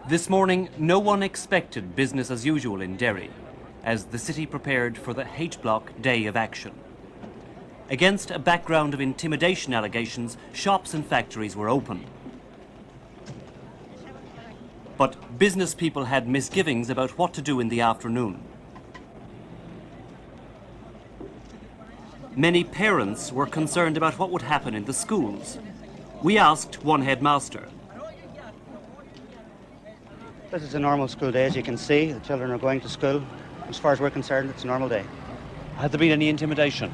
This morning, no one expected business as usual in Derry, as the city prepared for the H-Block Day of Action. Against a background of intimidation allegations, shops and factories were open. But business people had misgivings about what to do in the afternoon. Many parents were concerned about what would happen in the schools. We asked one headmaster. This is a normal school day, as you can see. The children are going to school. As far as we're concerned, it's a normal day. Had there been any intimidation?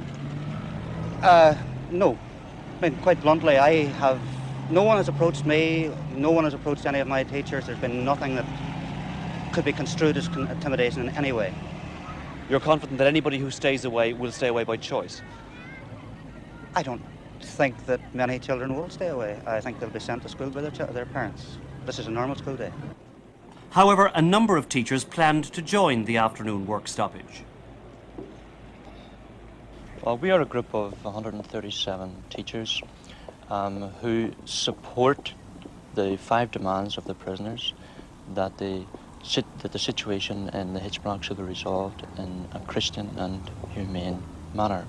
No. I mean, quite bluntly, no one has approached me, no one has approached any of my teachers. There's been nothing that could be construed as intimidation in any way. You're confident that anybody who stays away will stay away by choice? I don't think that many children will stay away. I think they'll be sent to school by their parents. This is a normal school day. However, a number of teachers planned to join the afternoon work stoppage. Well, we are a group of 137 teachers who support the 5 demands of the prisoners, that the situation in the H-Block should be resolved in a Christian and humane manner.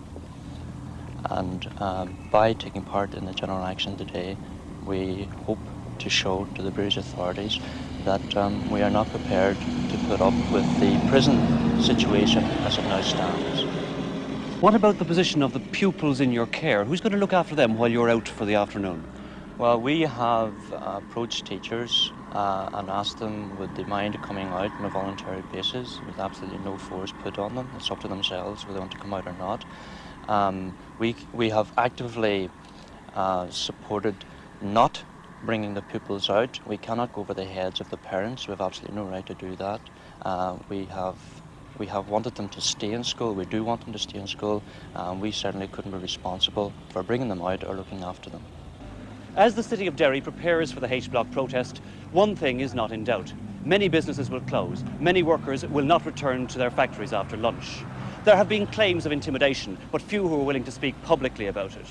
And by taking part in the general action today, we hope to show to the British authorities that we are not prepared to put up with the prison situation as it now stands. What about the position of the pupils in your care? Who's going to look after them while you're out for the afternoon? Well, we have approached teachers and asked them would they mind coming out on a voluntary basis with absolutely no force put on them. It's up to themselves whether they want to come out or not. We have actively supported not bringing the pupils out. We cannot go over the heads of the parents. We have absolutely no right to do that. We have wanted them to stay in school. We do want them to stay in school. We certainly couldn't be responsible for bringing them out or looking after them. As the city of Derry prepares for the H-Block protest, one thing is not in doubt. Many businesses will close. Many workers will not return to their factories after lunch. There have been claims of intimidation, but few who are willing to speak publicly about it.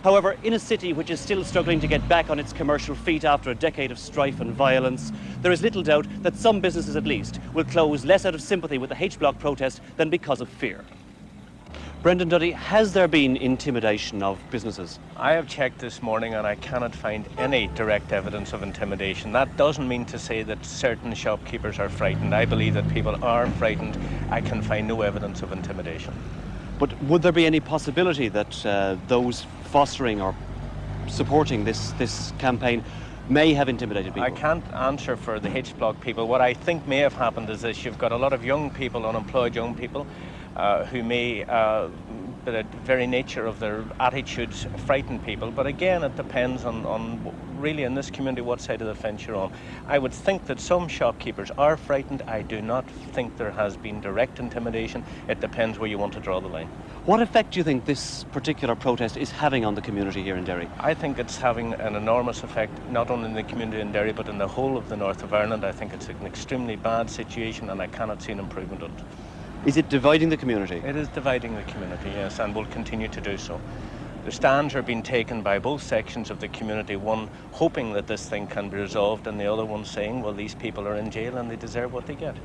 However, in a city which is still struggling to get back on its commercial feet after a decade of strife and violence, there is little doubt that some businesses at least will close less out of sympathy with the H-Block protest than because of fear. Brendan Duddy, has there been intimidation of businesses? I have checked this morning and I cannot find any direct evidence of intimidation. That doesn't mean to say that certain shopkeepers are frightened. I believe that people are frightened. I can find no evidence of intimidation. But would there be any possibility that those fostering or supporting this campaign may have intimidated people? I can't answer for the H-Block people. What I think may have happened is this: you've got a lot of young people, unemployed young people, who may, by the very nature of their attitudes, frighten people. But again, it depends on really in this community what side of the fence you're on. I would think that some shopkeepers are frightened. I do not think there has been direct intimidation. It depends where you want to draw the line. What effect do you think this particular protest is having on the community here in Derry? I think it's having an enormous effect, not only in the community in Derry, but in the whole of the north of Ireland. I think it's an extremely bad situation and I cannot see an improvement on it. Is it dividing the community? It is dividing the community, yes, and will continue to do so. The stands are being taken by both sections of the community, one hoping that this thing can be resolved and the other one saying, well, these people are in jail and they deserve what they get.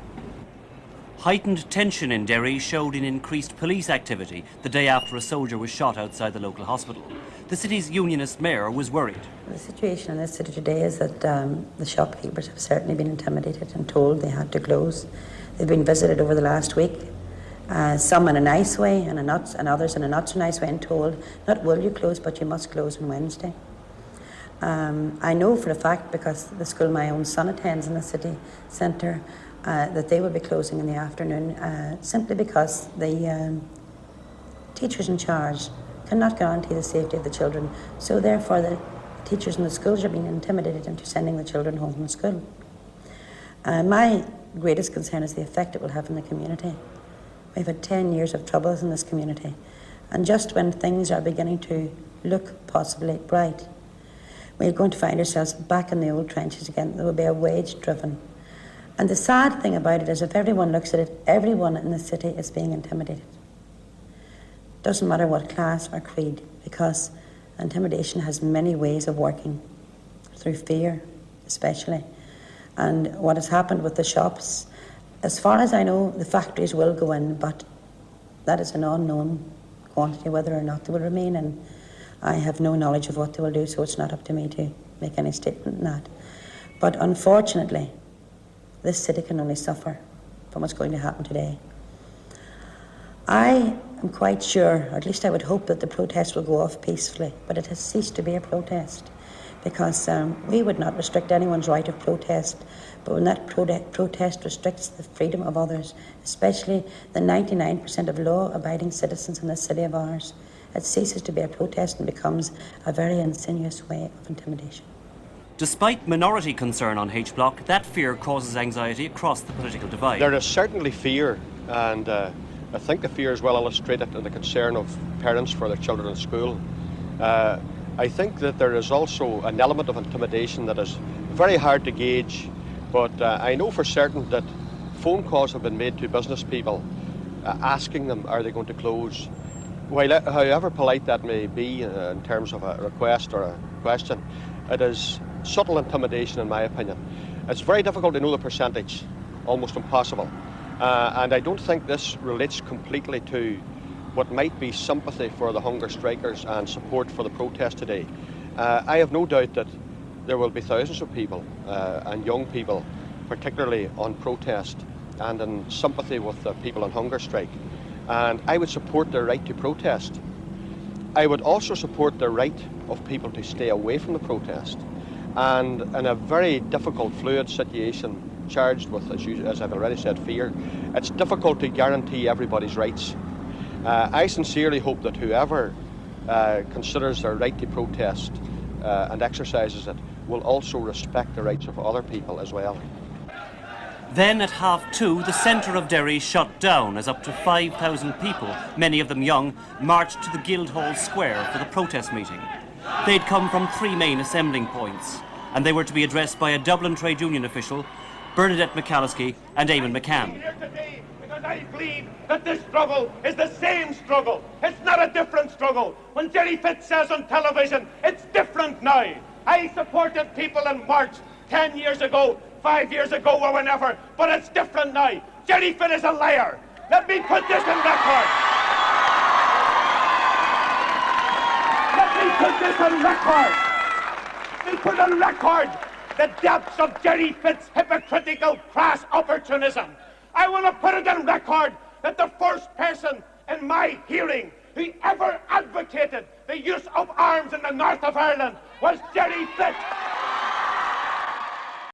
Heightened tension in Derry showed in increased police activity the day after a soldier was shot outside the local hospital. The city's unionist mayor was worried. The situation in this city today is that the shopkeepers have certainly been intimidated and told they had to close. They've been visited over the last week, some in a nice way and others in a not so nice way, and told, not will you close, but you must close on Wednesday. I know for a fact, because the school my own son attends in the city centre, that they will be closing in the afternoon simply because the teachers in charge cannot guarantee the safety of the children. So therefore the teachers in the schools are being intimidated into sending the children home from school. My greatest concern is the effect it will have on the community. We've had 10 years of troubles in this community, and just when things are beginning to look possibly bright, we're going to find ourselves back in the old trenches again. There will be a wage-driven. And the sad thing about it is, if everyone looks at it, everyone in the city is being intimidated. Doesn't matter what class or creed, because intimidation has many ways of working, through fear especially. And what has happened with the shops, as far as I know, the factories will go in, but that is an unknown quantity, whether or not they will remain, and I have no knowledge of what they will do, so it's not up to me to make any statement on that. But unfortunately, this city can only suffer from what's going to happen today. I am quite sure, or at least I would hope, that the protest will go off peacefully, but it has ceased to be a protest, because we would not restrict anyone's right of protest, but when that protest restricts the freedom of others, especially the 99% of law-abiding citizens in this city of ours, it ceases to be a protest and becomes a very insidious way of intimidation. Despite minority concern on H Block, that fear causes anxiety across the political divide. There is certainly fear, and I think the fear is well illustrated in the concern of parents for their children in school. I think that there is also an element of intimidation that is very hard to gauge, but I know for certain that phone calls have been made to business people asking them, are they going to close? While, however polite that may be in terms of a request or a question, it is subtle intimidation in my opinion. It's very difficult to know the percentage, almost impossible. And I don't think this relates completely to what might be sympathy for the hunger strikers and support for the protest today. I have no doubt that there will be thousands of people and young people, particularly on protest and in sympathy with the people on hunger strike. And I would support their right to protest. I would also support the right of people to stay away from the protest. And in a very difficult, fluid situation, charged with, as I've already said, fear, it's difficult to guarantee everybody's rights. I sincerely hope that whoever considers their right to protest and exercises it will also respect the rights of other people as well. Then at 2:30, the centre of Derry shut down as up to 5,000 people, many of them young, marched to the Guildhall Square for the protest meeting. They'd come from 3 main assembling points, and they were to be addressed by a Dublin trade union official, Bernadette McCalliskey and Eamon McCann. Because I believe that this struggle is the same struggle. It's not a different struggle. When Jerry Fitz says on television, it's different now. I supported people in March 10 years ago, 5 years ago, or whenever, but it's different now. Jerry Fitz is a liar. Let me put this in record. Let me put this on record. Let me put on record the depths of Jerry Fitz's hypocritical, crass opportunism. I want to put it on record that the first person in my hearing who ever advocated the use of arms in the north of Ireland was Jerry Fitz.